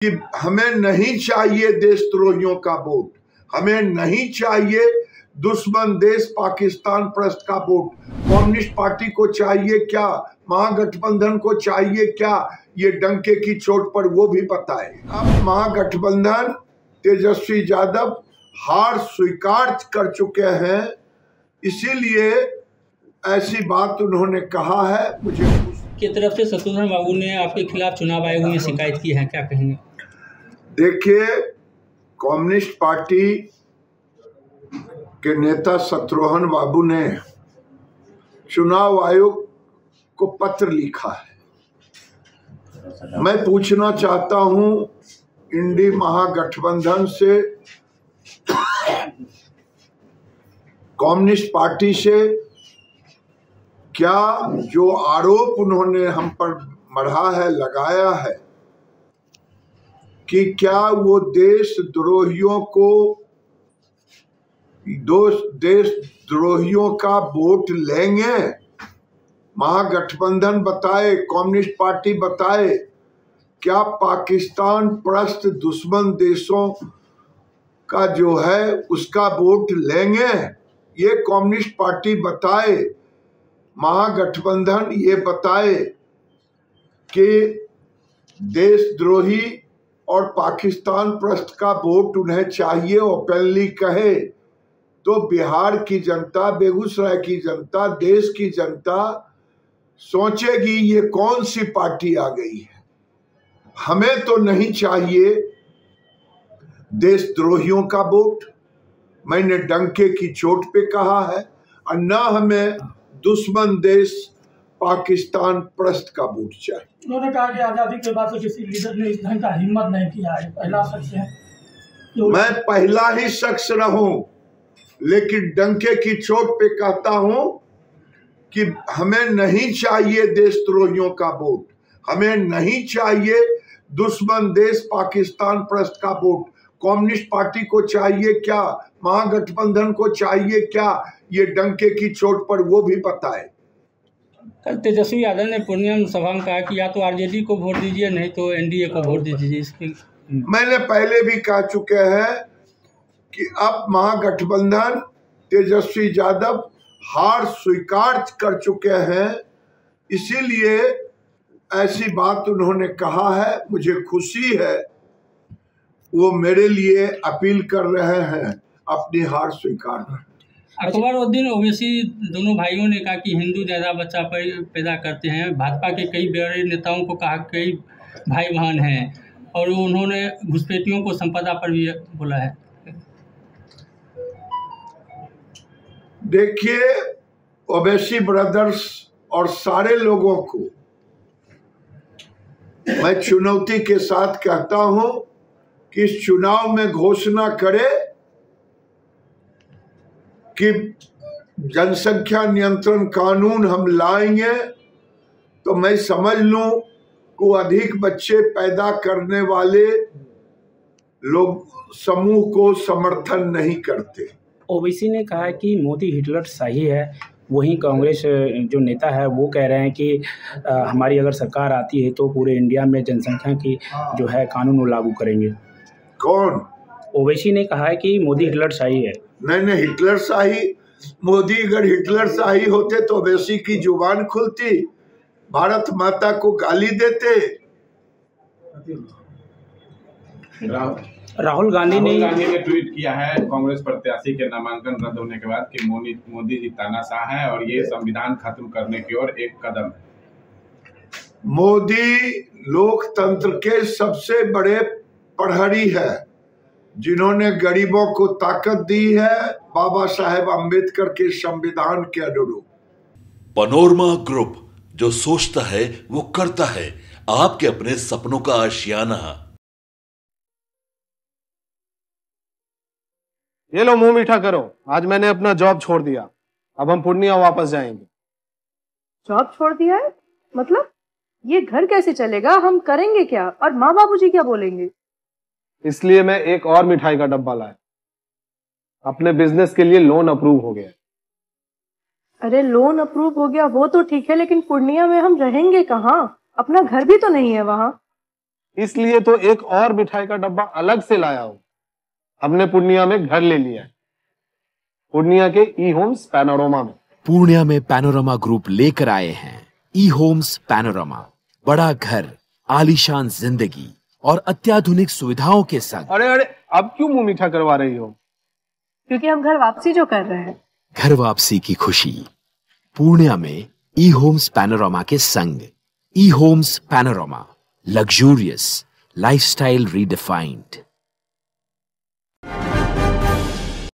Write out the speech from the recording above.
कि हमें नहीं चाहिए देशद्रोहियों का वोट, हमें नहीं चाहिए दुश्मन देश पाकिस्तान परस्त का वोट। कम्युनिस्ट पार्टी को चाहिए क्या, महागठबंधन को चाहिए क्या, ये डंके की चोट पर वो भी बताए। अब महागठबंधन तेजस्वी यादव हार स्वीकार कर चुके हैं, इसीलिए ऐसी बात उन्होंने कहा है। मुझे की तरफ से शत्रुघ्न बाबू ने आपके खिलाफ चुनाव आयोग में शिकायत की है, क्या कहेंगे? देखिए, कम्युनिस्ट पार्टी के नेता शत्रुघ्न बाबू ने चुनाव आयोग को पत्र लिखा है। मैं पूछना चाहता हूं इंडी महागठबंधन से, कम्युनिस्ट पार्टी से, क्या जो आरोप उन्होंने हम पर मढ़ा है, लगाया है कि क्या वो देशद्रोहियों का वोट लेंगे? महागठबंधन बताए, कम्युनिस्ट पार्टी बताए, क्या पाकिस्तान परस्त दुश्मन देशों का जो है उसका वोट लेंगे? ये कम्युनिस्ट पार्टी बताए, महागठबंधन ये बताए कि देशद्रोही और पाकिस्तान परस्त का वोट उन्हें चाहिए, ओपनली कहे तो बिहार की जनता, बेगूसराय की जनता, देश की जनता सोचेगी ये कौन सी पार्टी आ गई है। हमें तो नहीं चाहिए देशद्रोहियों का वोट, मैंने डंके की चोट पे कहा है, और न हमें दुश्मन देश पाकिस्तान परस्त का वोट चाहिए। उन्होंने कहा कि आजादी के बाद से किसी लीडर ने इस ढंग का हिम्मत नहीं किया है, पहला शख्स है। मैं पहला ही शख्स रहूं, लेकिन डंके की चोट पे कहता हूं कि हमें नहीं चाहिए देशद्रोहियों का वोट, हमें नहीं चाहिए दुश्मन देश पाकिस्तान परस्त का वोट। कम्युनिस्ट पार्टी को चाहिए क्या, महागठबंधन को चाहिए क्या, ये डंके की चोट पर वो भी बताए। कल तेजस्वी यादव ने पूर्णिया सभा में कहा कि या तो आरजेडी को वोट दीजिए, नहीं तो एनडीए को वोट दीजिए। इसकी मैंने पहले भी कह चुके हैं कि अब महागठबंधन तेजस्वी यादव हार स्वीकार कर चुके हैं, इसीलिए ऐसी बात उन्होंने कहा है। मुझे खुशी है वो मेरे लिए अपील कर रहे हैं अपनी हार स्वीकार कर। अकबरुद्दीन ओवैसी दोनों भाइयों ने कहा कि हिंदू ज़्यादा बच्चा पैदा करते हैं। भाजपा के कई बड़े नेताओं को कहा कई भाई बहन हैं, और उन्होंने घुसपैठियों को संपदा पर भी बोला है। देखिए, ओवैसी ब्रदर्स और सारे लोगों को मैं चुनौती के साथ कहता हूं कि इस चुनाव में घोषणा करे कि जनसंख्या नियंत्रण कानून हम लाएंगे, तो मैं समझ लूं को अधिक बच्चे पैदा करने वाले लोग समूह को समर्थन नहीं करते। ओवैसी ने कहा कि मोदी हिटलर सही है, वहीं कांग्रेस जो नेता है वो कह रहे हैं कि हमारी अगर सरकार आती है तो पूरे इंडिया में जनसंख्या की जो है कानून वो लागू करेंगे। कौन? ओवैसी ने कहा है कि मोदी हिटलर शाही है। नहीं, हिटलर शाही, मोदी अगर हिटलर शाही होते तो ओवैसी की जुबान खुलती, भारत माता को गाली देते। राहुल गांधी ने ट्वीट किया है कांग्रेस प्रत्याशी के नामांकन रद्द होने के बाद कि मोदी जी तानाशाह हैं और ये संविधान खत्म करने की ओर एक कदम है। मोदी लोकतंत्र के सबसे बड़े प्रहरी है, जिन्होंने गरीबों को ताकत दी है बाबा साहेब अम्बेडकर के संविधान के अनुरूप। पनोरमा ग्रुप, जो सोचता है वो करता है, आपके अपने सपनों का आशियाना। ये लो, मुंह मीठा करो, आज मैंने अपना जॉब छोड़ दिया, अब हम पूर्णिया वापस जाएंगे। जॉब छोड़ दिया है? मतलब ये घर कैसे चलेगा, हम करेंगे क्या, और माँ बाबूजी क्या बोलेंगे? इसलिए मैं एक और मिठाई का डब्बा लाया, अपने बिजनेस के लिए लोन अप्रूव हो गया। अरे लोन अप्रूव हो गया वो तो ठीक है, लेकिन पूर्णिया में हम रहेंगे कहाँ? अपना घर भी तो नहीं है वहाँ। इसलिए तो एक और मिठाई का डब्बा अलग से लाया हूं। हमने पूर्णिया में घर ले लिया है, पूर्णिया के ई होम्स पैनोरमा में। पूर्णिया में पैनोरमा ग्रुप लेकर आए हैं ई होम्स पैनोरमा। बड़ा घर, आलीशान जिंदगी और अत्याधुनिक सुविधाओं के संग। अरे अरे, अब क्यों मुंह मीठा करवा रही हो? क्योंकि हम घर वापसी जो कर रहे हैं। घर वापसी की खुशी पूर्णिया में ई होम्स पैनोरमा के संग। E homes panorama, luxurious lifestyle redefined.